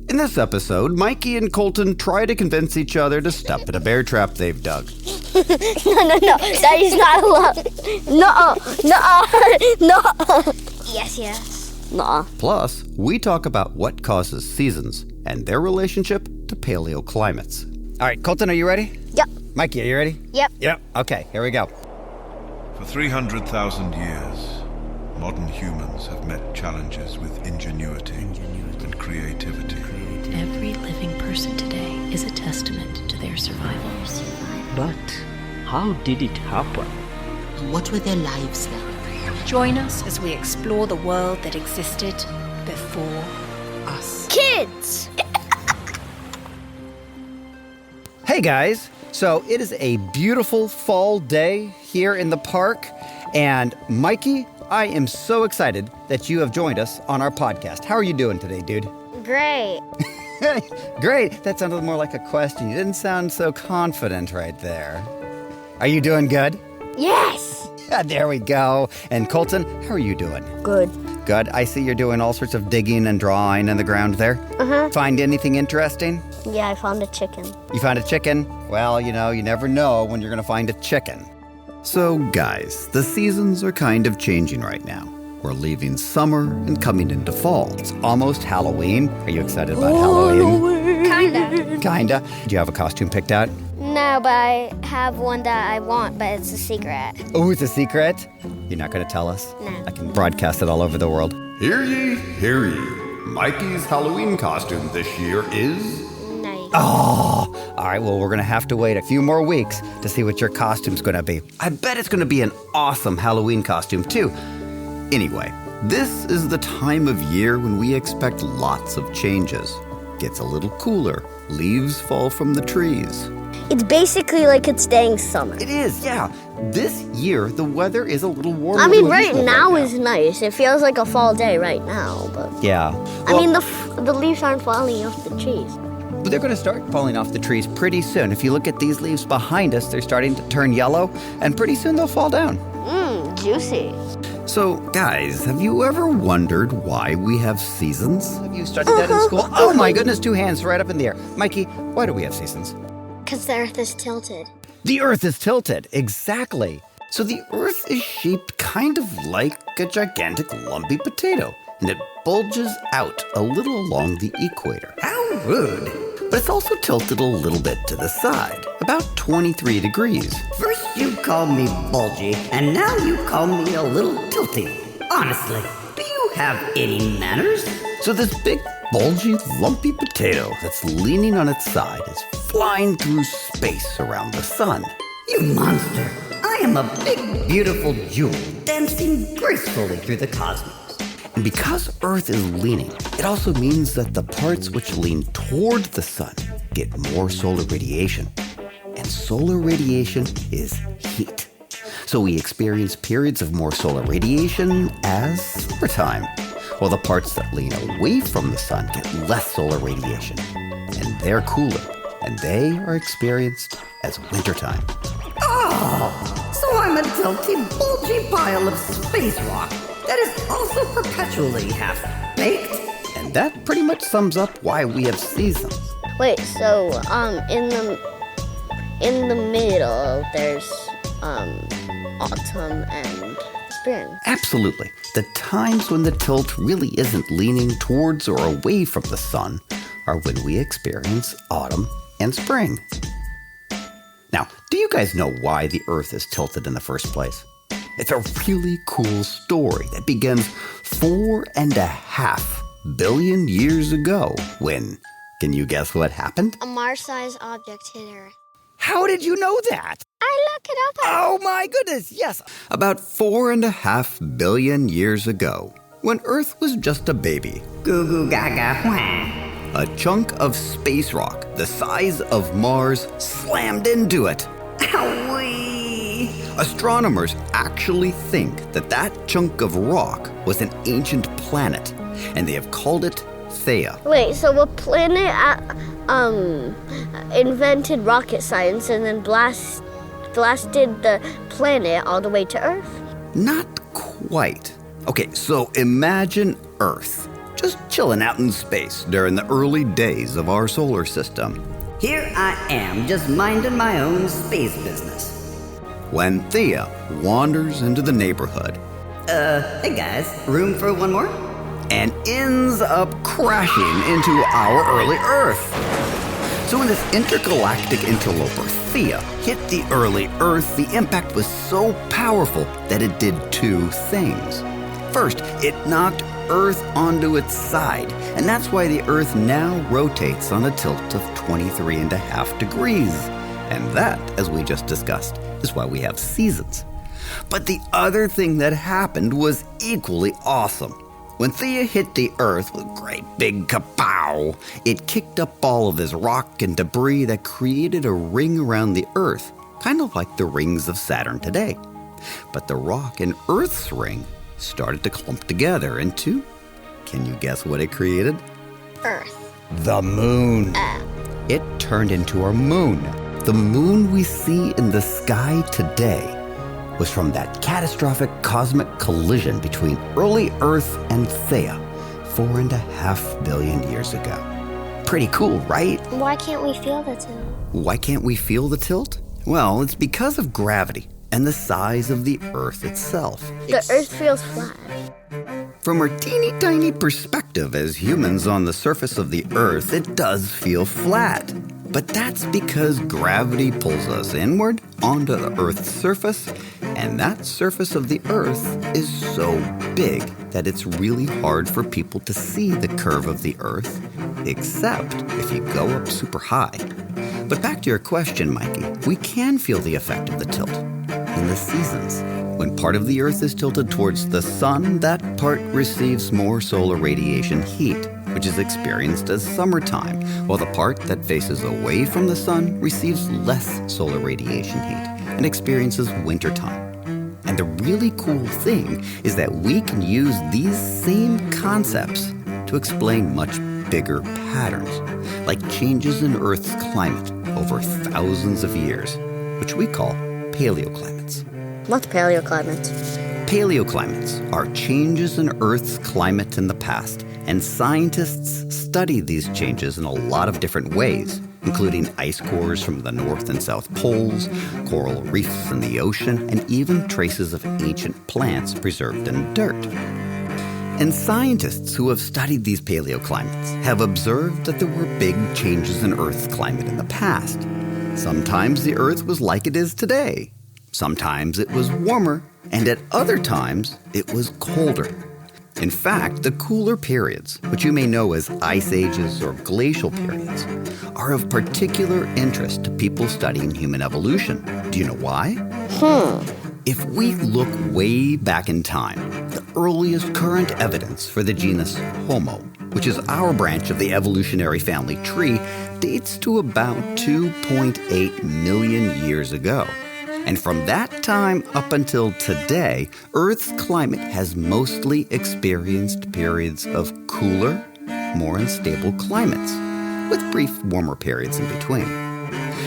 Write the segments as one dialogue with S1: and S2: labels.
S1: In this episode, Mikey and Colton try to convince each other to step in a bear trap they've dug.
S2: No, that is not allowed. No. Yes. Nuh-uh.
S1: Plus, we talk about what causes seasons and their relationship to paleoclimates. All right, Colton, are you ready?
S2: Yep.
S1: Mikey, are you ready?
S2: Yep.
S1: Okay, here we go.
S3: For 300,000 years, modern humans have met challenges with ingenuity and creativity.
S4: Every living person today is a testament to their survival.
S5: But how did it happen?
S6: What were their lives like?
S4: Join us as we explore the world that existed before us.
S2: Kids!
S1: Hey guys, so it is a beautiful fall day here in the park, and Mikey, I am so excited that you have joined us on our podcast. How are you doing today, dude?
S2: Great.
S1: Great. That sounded more like a question. You didn't sound so confident right there. Are you doing good?
S2: Yes.
S1: There we go. And Colton, how are you doing?
S2: Good.
S1: Good. I see you're doing all sorts of digging and drawing in the ground there.
S2: Uh-huh.
S1: Find anything interesting?
S2: Yeah, I found a chicken.
S1: You found a chicken? Well, you never know when you're going to find a chicken. So, guys, the seasons are kind of changing right now. We're leaving summer and coming into fall. It's almost Halloween. Are you excited about Halloween? Kinda. Do you have a costume picked out?
S2: No, but I have one that I want, but it's a secret.
S1: Oh, it's a secret? You're not going to tell us?
S2: No.
S1: I can broadcast it all over the world.
S7: Hear ye, hear ye. Mikey's Halloween costume this year is...
S2: Nice.
S1: Oh, all right. Well, we're going to have to wait a few more weeks to see what your costume's going to be. I bet it's going to be an awesome Halloween costume, too. Anyway, this is the time of year when we expect lots of changes. Gets a little cooler. Leaves fall from the trees.
S2: It's basically like it's staying summer.
S1: It is, yeah. This year, the weather is a little warmer.
S2: I mean,
S1: than
S2: right
S1: usual
S2: now is nice. It feels like a fall day right now, but...
S1: Yeah.
S2: I mean, the leaves aren't falling off the trees.
S1: But they're going to start falling off the trees pretty soon. If you look at these leaves behind us, they're starting to turn yellow, and pretty soon they'll fall down.
S2: Juicy.
S1: So, guys, have you ever wondered why we have seasons? Have you studied that in school? Oh my goodness, 2 hands right up in the air. Mikey, why do we have seasons?
S2: Because the earth is tilted.
S1: The earth is tilted, exactly. So the earth is shaped kind of like a gigantic lumpy potato, and it bulges out a little along the equator. How rude. But it's also tilted a little bit to the side, about 23 degrees.
S8: First you call me bulgy, and now you call me a little tilty. Honestly, do you have any manners?
S1: So this big, bulgy, lumpy potato that's leaning on its side is flying through space around the sun.
S8: You monster! I am a big, beautiful jewel dancing gracefully through the cosmos.
S1: And because Earth is leaning, it also means that the parts which lean toward the sun get more solar radiation. And solar radiation is heat. So we experience periods of more solar radiation as summertime, while the parts that lean away from the sun get less solar radiation. And they're cooler, and they are experienced as wintertime.
S8: Oh, so I'm a tilty, bulgy pile of space rock that is also perpetually half-baked?
S1: And that pretty much sums up why we have seasons.
S2: Wait, so in the middle there's autumn and spring.
S1: Absolutely. The times when the tilt really isn't leaning towards or away from the sun are when we experience autumn and spring. Now, do you guys know why the Earth is tilted in the first place? It's a really cool story that begins 4.5 billion years ago when, can you guess what happened?
S2: A Mars-sized object hit Earth.
S1: How did you know that?
S2: I looked it up.
S1: Oh my goodness, yes. About 4.5 billion years ago, when Earth was just a baby.
S8: Goo goo gaga whang.
S1: A chunk of space rock the size of Mars slammed into it.
S8: Owie.
S1: Astronomers actually think that that chunk of rock was an ancient planet, and they have called it Theia.
S2: Wait, so a planet invented rocket science and then blasted the planet all the way to Earth?
S1: Not quite. Okay, so imagine Earth. just chilling out in space during the early days of our solar system.
S8: Here I am, just minding my own space business.
S1: When Thea wanders into the neighborhood
S8: Hey guys, room for one more?
S1: and ends up crashing into our early Earth. So when this intergalactic interloper, Thea, hit the early Earth, the impact was so powerful that it did two things. First, it knocked Earth onto its side, and that's why the Earth now rotates on a tilt of 23.5 degrees. And that, as we just discussed, is why we have seasons. But the other thing that happened was equally awesome. When Thea hit the Earth with a great big kapow, it kicked up all of this rock and debris that created a ring around the Earth, kind of like the rings of Saturn today. But the rock in Earth's ring started to clump together into, can you guess what it created?
S2: Earth.
S1: The moon. It turned into our moon. The moon we see in the sky today was from that catastrophic cosmic collision between early Earth and Thea 4.5 billion years ago. Pretty cool, right?
S2: Why can't we feel the tilt?
S1: Why can't we feel the tilt? Well, it's because of gravity and the size of the Earth itself.
S2: The Earth feels flat.
S1: From our teeny tiny perspective as humans on the surface of the Earth, it does feel flat. But that's because gravity pulls us inward onto the Earth's surface, and that surface of the Earth is so big that it's really hard for people to see the curve of the Earth, except if you go up super high. But back to your question, Mikey, we can feel the effect of the tilt in the seasons. When part of the Earth is tilted towards the sun, that part receives more solar radiation heat, which is experienced as summertime, while the part that faces away from the sun receives less solar radiation heat and experiences wintertime. And the really cool thing is that we can use these same concepts to explain much bigger patterns, like changes in Earth's climate over thousands of years, which we call paleoclimates.
S2: What's paleoclimates?
S1: Paleoclimates are changes in Earth's climate in the past, and scientists study these changes in a lot of different ways, including ice cores from the North and South Poles, coral reefs in the ocean, and even traces of ancient plants preserved in dirt. And scientists who have studied these paleoclimates have observed that there were big changes in Earth's climate in the past. Sometimes the Earth was like it is today. Sometimes it was warmer, and at other times it was colder. In fact, the cooler periods, which you may know as ice ages or glacial periods, are of particular interest to people studying human evolution. Do you know why? If we look way back in time, the earliest current evidence for the genus Homo, which is our branch of the evolutionary family tree, dates to about 2.8 million years ago. And from that time up until today, Earth's climate has mostly experienced periods of cooler, more unstable climates, with brief warmer periods in between.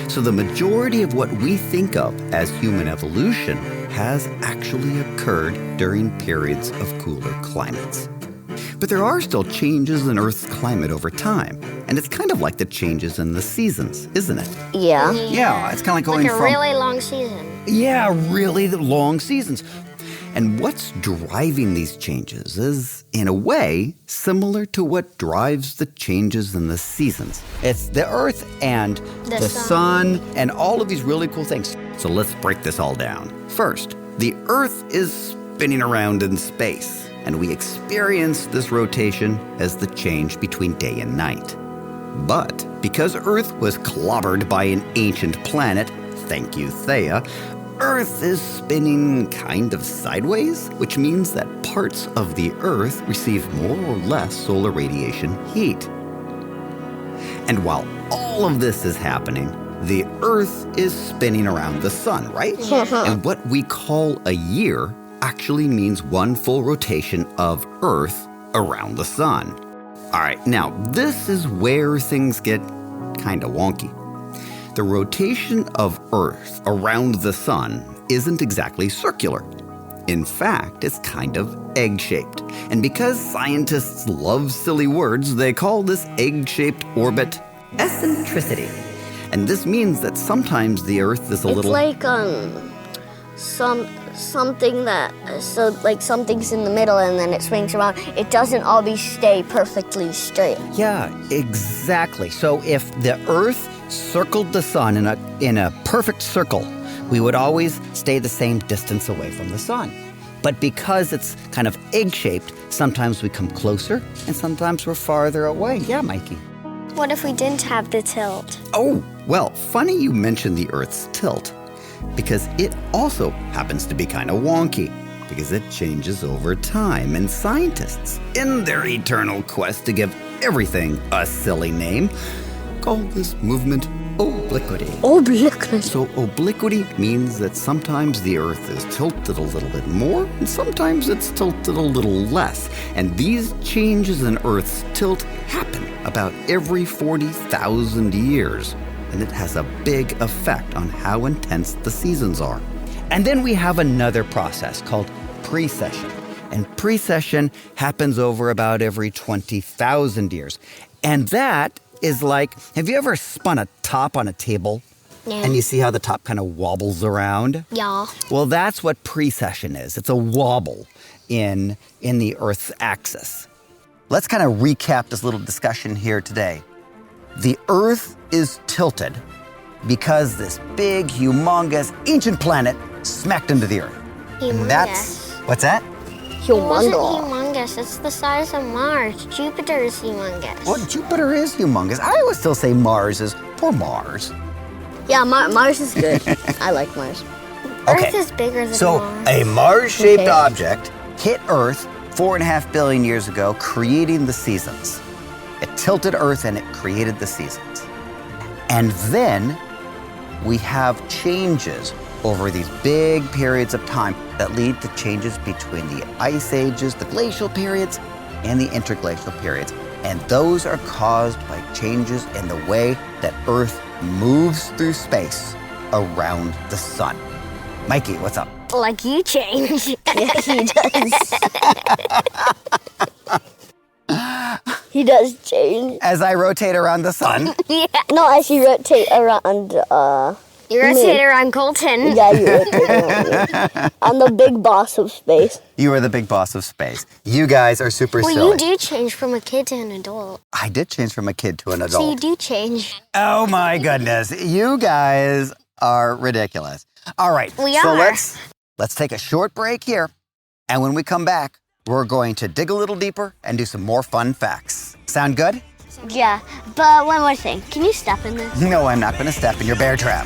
S1: So the majority of what we think of as human evolution has actually occurred during periods of cooler climates. But there are still changes in Earth's climate over time, and it's kind of like the changes in the seasons, isn't it?
S2: Yeah.
S1: Yeah, it's kind of like going
S2: Like a
S1: from...
S2: really long season.
S1: Yeah, really the long seasons. And what's driving these changes is, in a way, similar to what drives the changes in the seasons. It's the Earth and the sun and all of these really cool things. So let's break this all down. First, the Earth is spinning around in space, and we experience this rotation as the change between day and night. But because Earth was clobbered by an ancient planet, thank you, Thea, Earth is spinning kind of sideways, which means that parts of the Earth receive more or less solar radiation heat. And while all of this is happening, the Earth is spinning around the sun, right? And what we call a year actually means one full rotation of Earth around the sun. All right, now this is where things get kind of wonky. The rotation of Earth around the sun isn't exactly circular. In fact, it's kind of egg-shaped. And because scientists love silly words, they call this egg-shaped orbit eccentricity. And this means that sometimes the Earth is a little...
S2: It's like something that, so like something's in the middle and then it swings around. It doesn't always stay perfectly straight.
S1: Yeah, exactly. So if the Earth circled the sun in a perfect circle, we would always stay the same distance away from the sun. But because it's kind of egg-shaped, sometimes we come closer and sometimes we're farther away. Yeah, Mikey?
S2: What if we didn't have the tilt?
S1: Oh, well, funny you mention the Earth's tilt, because it also happens to be kind of wonky, because it changes over time, and scientists, in their eternal quest to give everything a silly name, call this movement obliquity.
S2: Obliquity.
S1: So obliquity means that sometimes the Earth is tilted a little bit more, and sometimes it's tilted a little less. And these changes in Earth's tilt happen about every 40,000 years. And it has a big effect on how intense the seasons are. And then we have another process called precession. And precession happens over about every 20,000 years. And that is like, have you ever spun a top on a table?
S2: Yeah.
S1: And you see how the top kind of wobbles around?
S2: Yeah.
S1: Well, that's what precession is. It's a wobble in the Earth's axis. Let's kind of recap this little discussion here today. The Earth is tilted because this big, humongous, ancient planet smacked into the Earth.
S2: Humongous.
S1: And that's, what's that?
S2: It wasn't humongous. It's the size of Mars. Jupiter is humongous.
S1: Well, Jupiter is humongous. I always still say Mars is, poor Mars.
S2: Yeah, Mars is good. I like Mars.
S1: Okay.
S2: Earth is bigger than
S1: So
S2: Mars.
S1: a Mars-shaped
S2: Okay.
S1: object hit Earth 4.5 billion years ago, creating the seasons. It tilted Earth and it created the seasons. And then we have changes over these big periods of time that lead to changes between the ice ages, the glacial periods, and the interglacial periods. And those are caused by changes in the way that Earth moves through space around the sun. Mikey, what's up?
S2: Like you change. Yeah, he does. He does change.
S1: As I rotate around the sun.
S2: Yeah. No, as you rotate around, You rotate around Colton. Yeah, you rotate around me. I'm the big boss of space.
S1: You are the big boss of space. You guys are super silly.
S2: Well, you do change from a kid to an adult.
S1: I did change from a kid to an adult.
S2: So you do change.
S1: Oh my goodness. You guys are ridiculous. All right.
S2: We
S1: so
S2: are.
S1: let's take a short break here. And when we come back, we're going to dig a little deeper and do some more fun facts. Sound good?
S2: Yeah, but one more thing. Can you step in this?
S1: No, I'm not going to step in your bear trap.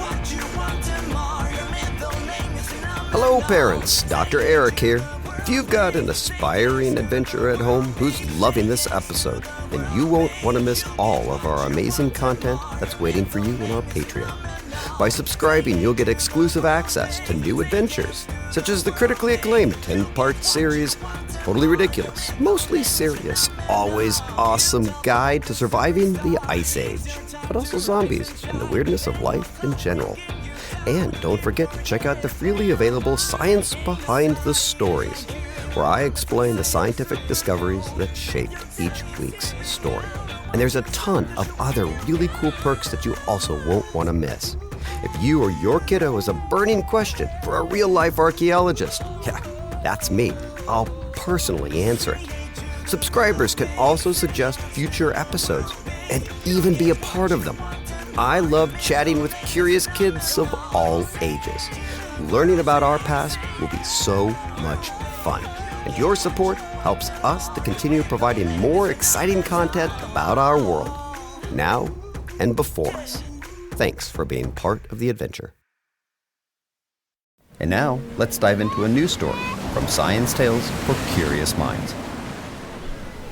S9: Hello, parents. Dr. Eric here. If you've got an aspiring adventurer at home who's loving this episode, then you won't want to miss all of our amazing content that's waiting for you on our Patreon. By subscribing, you'll get exclusive access to new adventures, such as the critically acclaimed 10-part series, Totally Ridiculous, Mostly Serious, Always Awesome Guide to Surviving the Ice Age, but also zombies and the weirdness of life in general. And don't forget to check out the freely available Science Behind the Stories, where I explain the scientific discoveries that shaped each week's story. And there's a ton of other really cool perks that you also won't want to miss. If you or your kiddo has a burning question for a real-life archaeologist, yeah, that's me. I'll personally answer it. Subscribers can also suggest future episodes and even be a part of them. I love chatting with curious kids of all ages. Learning about our past will be so much fun. And your support helps us to continue providing more exciting content about our world, now and before us. Thanks for being part of the adventure.
S7: And now, let's dive into a new story from Science Tales for Curious Minds.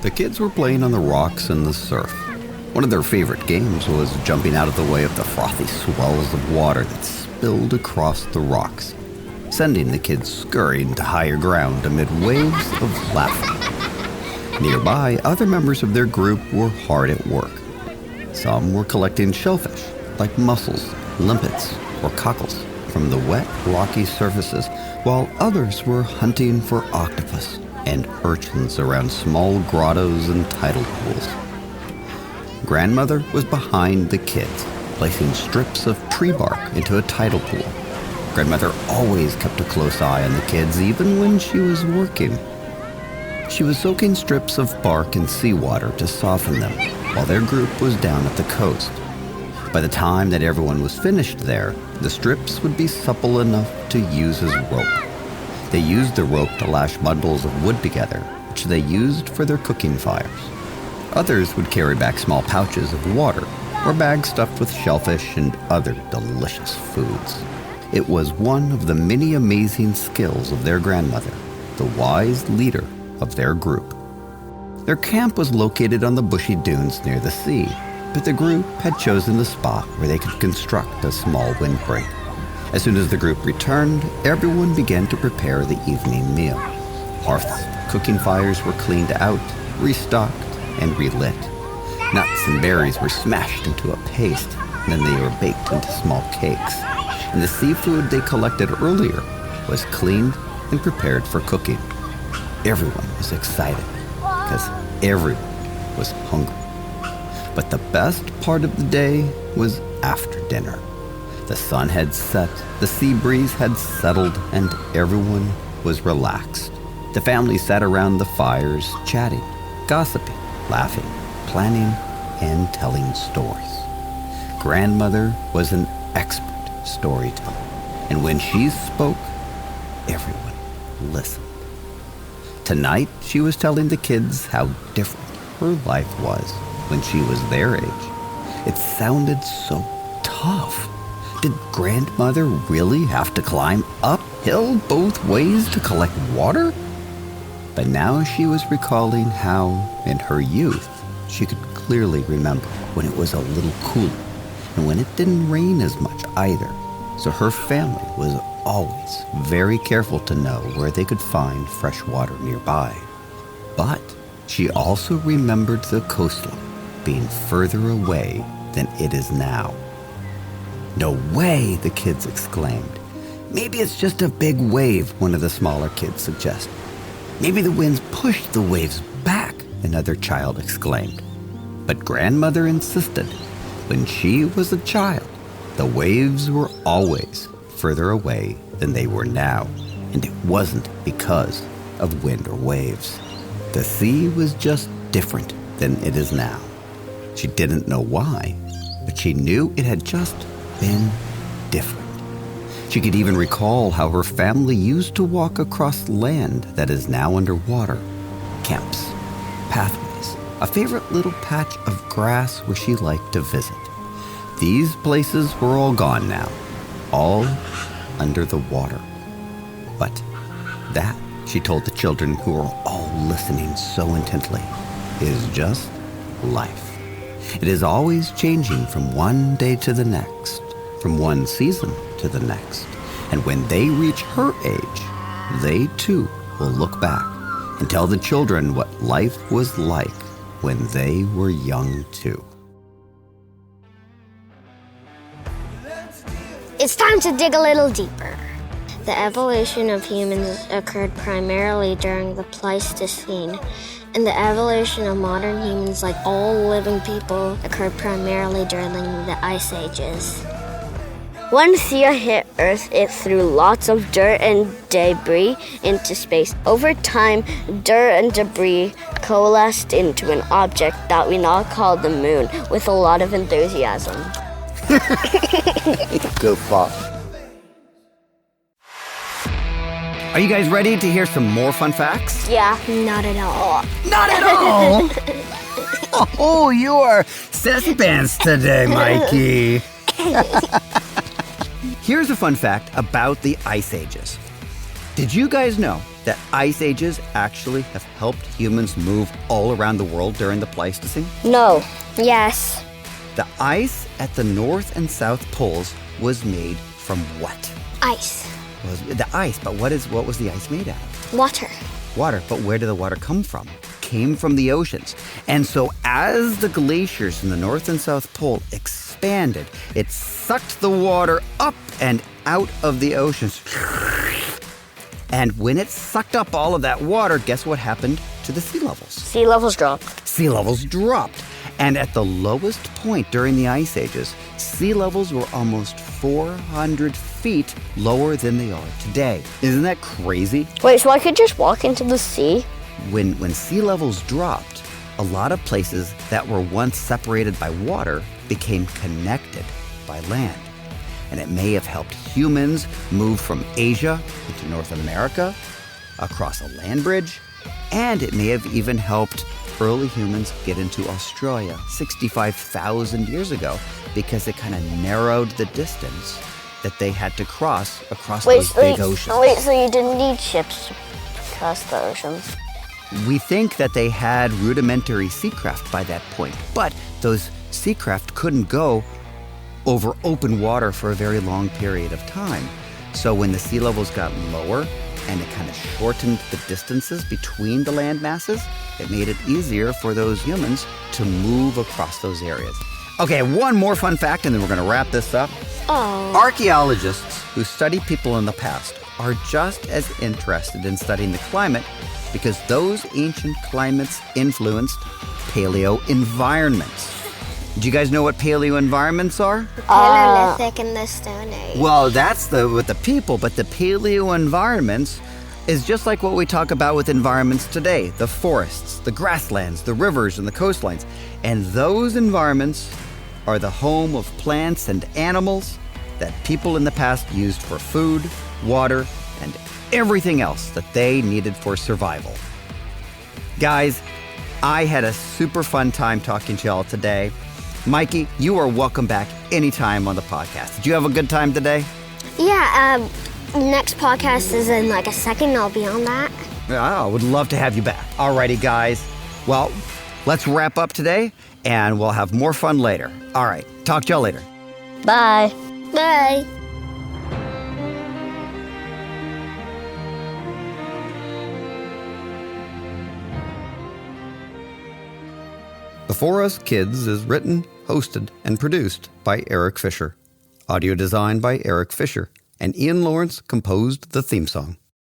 S7: The kids were playing on the rocks in the surf. One of their favorite games was jumping out of the way of the frothy swells of water that spilled across the rocks, sending the kids scurrying to higher ground amid waves of laughter. Nearby, other members of their group were hard at work. Some were collecting shellfish, like mussels, limpets, or cockles. from the wet, rocky surfaces, while others were hunting for octopus and urchins around small grottos and tidal pools. Grandmother was behind the kids, placing strips of tree bark into a tidal pool. Grandmother always kept a close eye on the kids, even when she was working. She was soaking strips of bark in seawater to soften them, while their group was down at the coast. By the time that everyone was finished there, the strips would be supple enough to use as rope. They used the rope to lash bundles of wood together, which they used for their cooking fires. Others would carry back small pouches of water, or bags stuffed with shellfish and other delicious foods. It was one of the many amazing skills of their grandmother, the wise leader of their group. Their camp was located on the bushy dunes near the sea, but the group had chosen the spot where they could construct a small windbreak. As soon as the group returned, everyone began to prepare the evening meal. Hearths, cooking fires were cleaned out, restocked, and relit. Nuts and berries were smashed into a paste, and then they were baked into small cakes. And the seafood they collected earlier was cleaned and prepared for cooking. Everyone was excited because everyone was hungry. But the best part of the day was after dinner. The sun had set, the sea breeze had settled, and everyone was relaxed. The family sat around the fires, chatting, gossiping, laughing, planning, and telling stories. Grandmother was an expert storyteller, and when she spoke, everyone listened. Tonight, she was telling the kids how different her life was when she was their age. It sounded so tough. Did grandmother really have to climb uphill both ways to collect water? But now she was recalling how, in her youth, she could clearly remember when it was a little cooler and when it didn't rain as much either. So her family was always very careful to know where they could find fresh water nearby. But she also remembered the coastline being further away than it is now. "No way," the kids exclaimed. "Maybe it's just a big wave," one of the smaller kids suggested. "Maybe the winds pushed the waves back," another child exclaimed. But grandmother insisted when she was a child, the waves were always further away than they were now, and it wasn't because of wind or waves. The sea was just different than it is now. She didn't know why, but she knew it had just been different. She could even recall how her family used to walk across land that is now underwater. Camps, pathways, a favorite little patch of grass where she liked to visit. These places were all gone now, all under the water. But that, she told the children who were all listening so intently, is just life. It is always changing from one day to the next, from one season to the next. And when they reach her age, they too will look back and tell the children what life was like when they were young too.
S2: It's time to dig a little deeper. The evolution of humans occurred primarily during the Pleistocene, and the evolution of modern humans, like all living people, occurred primarily during the Ice Ages. When Theia hit Earth, it threw lots of dirt and debris into space. Over time, dirt and debris coalesced into an object that we now call the moon, with a lot of enthusiasm.
S1: Good thought. Are you guys ready to hear some more fun facts?
S2: Yeah, not at all.
S1: Not at all? Oh, you are sassy pants today, Mikey. Here's a fun fact about the Ice Ages. Did you guys know that Ice Ages actually have helped humans move all around the world during the Pleistocene?
S2: No. Yes.
S1: The ice at the North and South Poles was made from what?
S2: Ice.
S1: The ice, but what was the ice made out of?
S2: Water.
S1: Water, but where did the water come from? came from the oceans. And so as the glaciers in the North and South Pole expanded, it sucked the water up and out of the oceans. And when it sucked up all of that water, guess what happened to the sea levels?
S2: Sea levels dropped.
S1: Sea levels dropped. And at the lowest point during the ice ages, sea levels were almost 400 feet lower than they are today. Isn't that crazy?
S2: Wait, so I could just walk into the sea?
S1: When sea levels dropped, a lot of places that were once separated by water became connected by land. And it may have helped humans move from Asia into North America, across a land bridge, and it may have even helped early humans get into Australia 65,000 years ago because it kind of narrowed the distance that they had to cross across those big oceans.
S2: Wait, so you didn't need ships to cross the oceans?
S1: We think that they had rudimentary seacraft by that point, but those seacraft couldn't go over open water for a very long period of time. So when the sea levels got lower and it kind of shortened the distances between the land masses, it made it easier for those humans to move across those areas. Okay, one more fun fact and then we're going to wrap this up.
S2: Oh.
S1: Archaeologists who study people in the past are just as interested in studying the climate because those ancient climates influenced paleo-environments. Do you guys know what paleo-environments are?
S2: Paleolithic and the Stone Age.
S1: Well, that's with the people, but the paleo-environments is just like what we talk about with environments today. The forests, the grasslands, the rivers, and the coastlines. And those environments are the home of plants and animals that people in the past used for food, water, and everything else that they needed for survival. Guys, I had a super fun time talking to y'all today. Mikey, you are welcome back anytime on the podcast. Did you have a good time today?
S2: Yeah, next podcast is in like a second. I'll be on that.
S1: I would love to have you back. Alrighty, guys. Well, let's wrap up today, and we'll have more fun later. All right, talk to y'all later.
S2: Bye. Bye.
S7: Before Us Kids is written, hosted, and produced by Eric Fisher. Audio design by Eric Fisher. And Ian Lawrence composed the theme song.